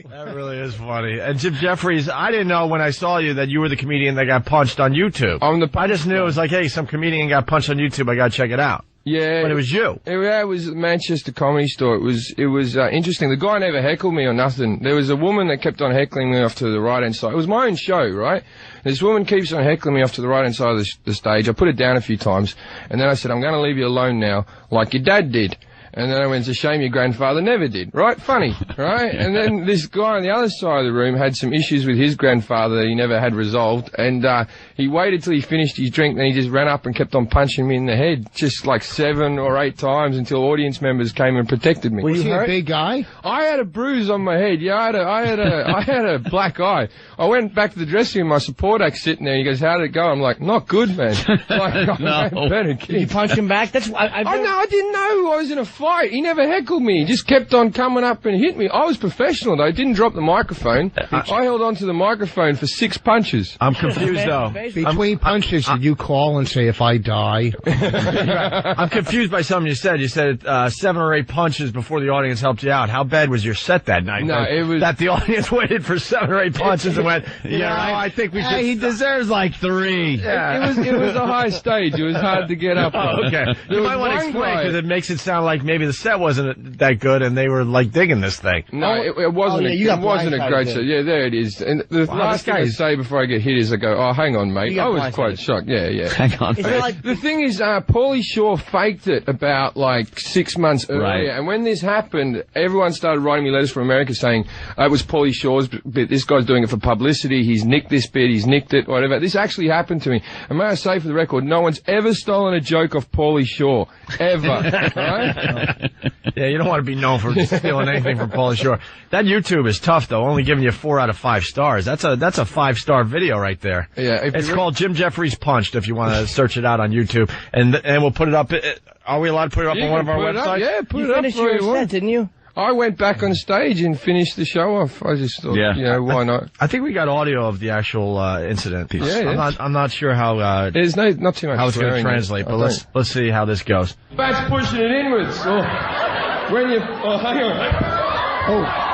That really is funny. And Jim Jefferies, I didn't know when I saw you that you were the comedian that got punched on YouTube. I just knew it was like, hey, some comedian got punched on YouTube. I got to check it out. Yeah. But it was you. It was at the Manchester Comedy Store. It was interesting. The guy never heckled me or nothing. There was a woman that kept on heckling me off to the right-hand side. It was my own show, right? This woman keeps on heckling me off to the right-hand side of the stage. I put it down a few times, and then I said, I'm going to leave you alone now, like your dad did. And then I went, it's a shame your grandfather never did. Right? Funny. Right? And then this guy on the other side of the room had some issues with his grandfather that he never had resolved. And he waited till he finished his drink, then he just ran up and kept on punching me in the head, just like 7 or 8 times until audience members came and protected me. Was he a big guy? I had a bruise on my head. Yeah, I had a black eye. I went back to the dressing room, my support act sitting there. He goes, how did it go? I'm like, not good, man. Like, No. better Did you punch him back? That's I didn't know I was in a fight. He never heckled me. He just kept on coming up and hit me. I was professional, though. I didn't drop the microphone. I held on to the microphone for 6 punches. I'm confused, though. Between punches, did you call and say, if I die? I'm confused by something you said. You said 7 or 8 punches before the audience helped you out. How bad was your set that night? No, it was... That the audience waited for 7 or 8 punches and went, yeah, right? I think we should... He deserves like 3. Yeah. It was a high stage. It was hard to get up on. Oh, okay. You might want to explain, because it makes it sound like maybe the set wasn't that good and they were like digging this thing. No, it wasn't. It wasn't a great set. Yeah, there it is. And the last thing I say before I get hit is I go, oh, hang on, mate. I was quite shocked. Yeah. Hang on. The thing is, Pauly Shore faked it about like 6 months earlier, Right. and when this happened, everyone started writing me letters from America saying it was Pauly Shore's bit. This guy's doing it for publicity. He's nicked this bit. He's nicked it. Whatever. This actually happened to me. And may I say, for the record, no one's ever stolen a joke off Pauly Shore ever. Right? Yeah, you don't want to be known for stealing anything from Pauly Shore. That YouTube is tough, though. Only giving you 4 out of 5 stars. That's a 5-star video right there. Yeah, it's called Jim Jefferies Punched. If you want to search it out on YouTube, and we'll put it up. Are we allowed to put it up on one of our websites? Yeah, put it up. You finished your set, didn't you? I went back on stage and finished the show off. I just thought, why not? I think we got audio of the actual incident piece. Yeah. I'm not sure how. There's not too much. How it's going to translate, but let's see how this goes. That's pushing it inwards. When you hang on.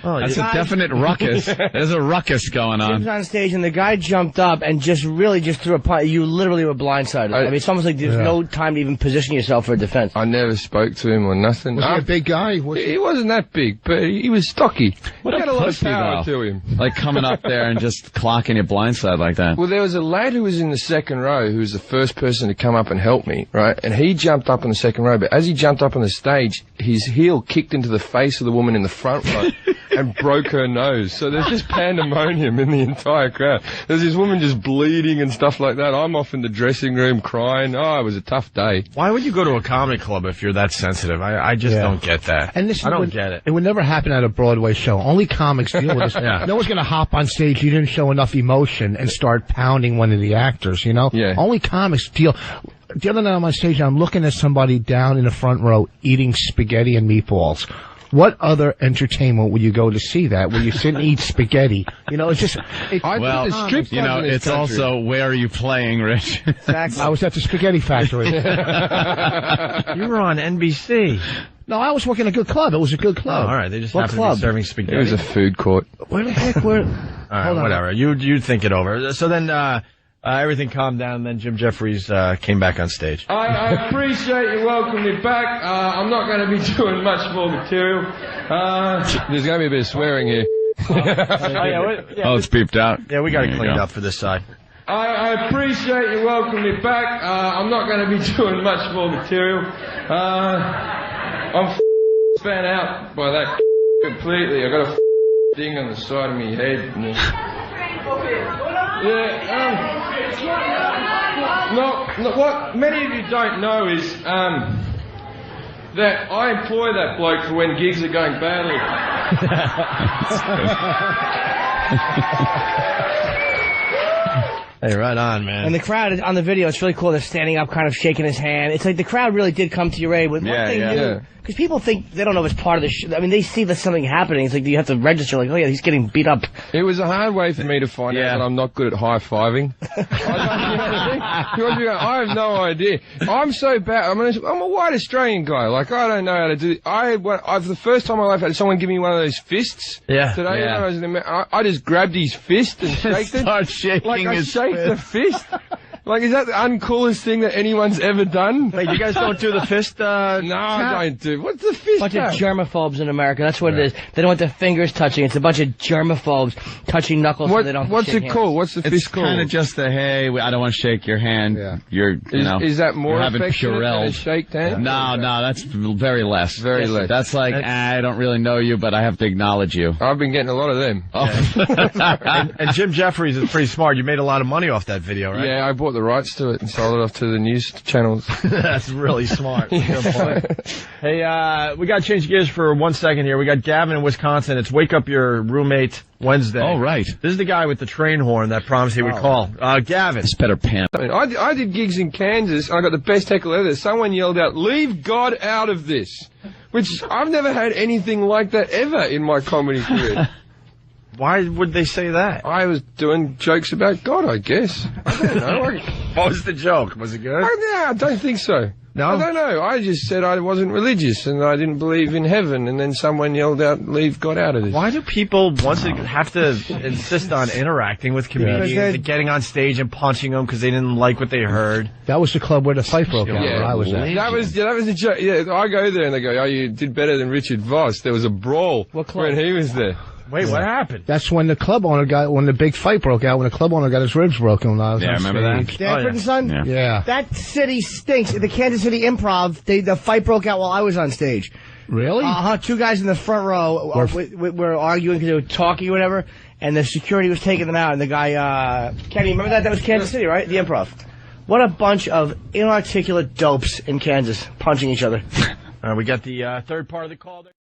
Oh, that's a definite ruckus. There's a ruckus going on. He was on stage and the guy jumped up and just threw a punch. You literally were blindsided. I mean, it's almost like there's no time to even position yourself for a defense. I never spoke to him or nothing. Was he a big guy? He wasn't that big, but he was stocky. What he a had a lot of pussy, power though. to him. Like coming up there and just clocking your blindside like that. Well, there was a lad who was in the second row who was the first person to come up and help me, right? And he jumped up in the second row, but as he jumped up on the stage, his heel kicked into the face of the woman in the front row and broke her nose. So there's just pandemonium in the entire crowd. There's this woman just bleeding and stuff like that. I'm off in the dressing room crying. Oh, it was a tough day. Why would you go to a comedy club if you're that sensitive? I just don't get that. And listen, I don't get it. It would never happen at a Broadway show. Only comics deal with this. No one's going to hop on stage. You didn't show enough emotion and start pounding one of the actors, you know? Yeah. Only comics deal. The other night I'm on stage, I'm looking at somebody down in the front row eating spaghetti and meatballs. What other entertainment would you go to see that? Will you sit and eat spaghetti? You know, it's just... Well, you know, it's also where are you playing, Rich? Exactly. I was at the Spaghetti Factory. You were on NBC. No, I was working at a good club. It was a good club. Oh, all right. They just What happened club? to be serving spaghetti. It was a food court. Where the heck were... All right, whatever. You think it over. So then everything calmed down, and then Jim Jefferies came back on stage. I appreciate you welcoming me back. I'm not going to be doing much more material. There's going to be a bit of swearing here. It's beeped out. Yeah, we got it cleaned up for this side. I appreciate you welcoming me back. I'm not going to be doing much more material. I'm fan out by that completely. I got a thing on the side of my head. What many of you don't know is that I employ that bloke for when gigs are going badly. Hey, right on, man. And the crowd on the video, it's really cool. They're standing up, kind of shaking his hand. It's like the crowd really did come to your aid. With one thing new, because people think they don't know if it's part of the show. I mean, they see that something happening. It's like you have to register. Like, oh yeah, he's getting beat up. It was a hard way for me to find out that I'm not good at high-fiving. I have no idea. I'm so bad. I'm a white Australian guy. Like, I don't know how to do it. For the first time in my life, I had someone give me one of those fists. Yeah. Today, when I was in I just grabbed his fist and shaked it. Start shaking like his I shake the fist. Like, is that the uncoolest thing that anyone's ever done? Wait, you guys don't do the fist, No, I don't do. What's the fist? Bunch of germaphobes in America. That's what it is. They don't want their fingers touching. It's a bunch of germaphobes touching knuckles. So they don't. What's it called? What's the fist called? It's kind of just the hey. I don't want to shake your hand. Yeah. Is that more having affectionate than a shake hand? No, that's very less. Very less. That's like I don't really know you, but I have to acknowledge you. I've been getting a lot of them. and Jim Jefferies is pretty smart. You made a lot of money off that video, right? Yeah, I bought the rights to it and sold it off to the news channels. That's really smart. Good point. Hey, we got to change gears for 1 second here. We got Gavin in Wisconsin. It's Wake Up Your Roommate Wednesday. Oh, right. This is the guy with the train horn that promised he would call. Gavin. It's better pants. I mean, I did gigs in Kansas, and I got the best heckle ever. Someone yelled out, "Leave God out of this," which I've never had anything like that ever in my comedy career. Why would they say that? I was doing jokes about God, I guess. I don't know. What was the joke? Was it good? I don't think so. No? I don't know. I just said I wasn't religious and I didn't believe in heaven, and then someone yelled out, "Leave God out of this." Why do people have to insist on interacting with comedians and getting on stage and punching them because they didn't like what they heard? That was the club where the fight broke out where I was at. That was a joke. Yeah, I go there and they go, "Oh, you did better than Richard Voss." There was a brawl when he was there. Wait, what happened? That's when the club owner when the big fight broke out, when the club owner got his ribs broken when I was on remember that? Stanford and Son? Yeah. That city stinks. The Kansas City Improv, the fight broke out while I was on stage. Really? Two guys in the front row were arguing because they were talking or whatever, and the security was taking them out, and the guy, Kenny, remember that? That was Kansas City, right? The Improv. What a bunch of inarticulate dopes in Kansas punching each other. We got the third part of the call there.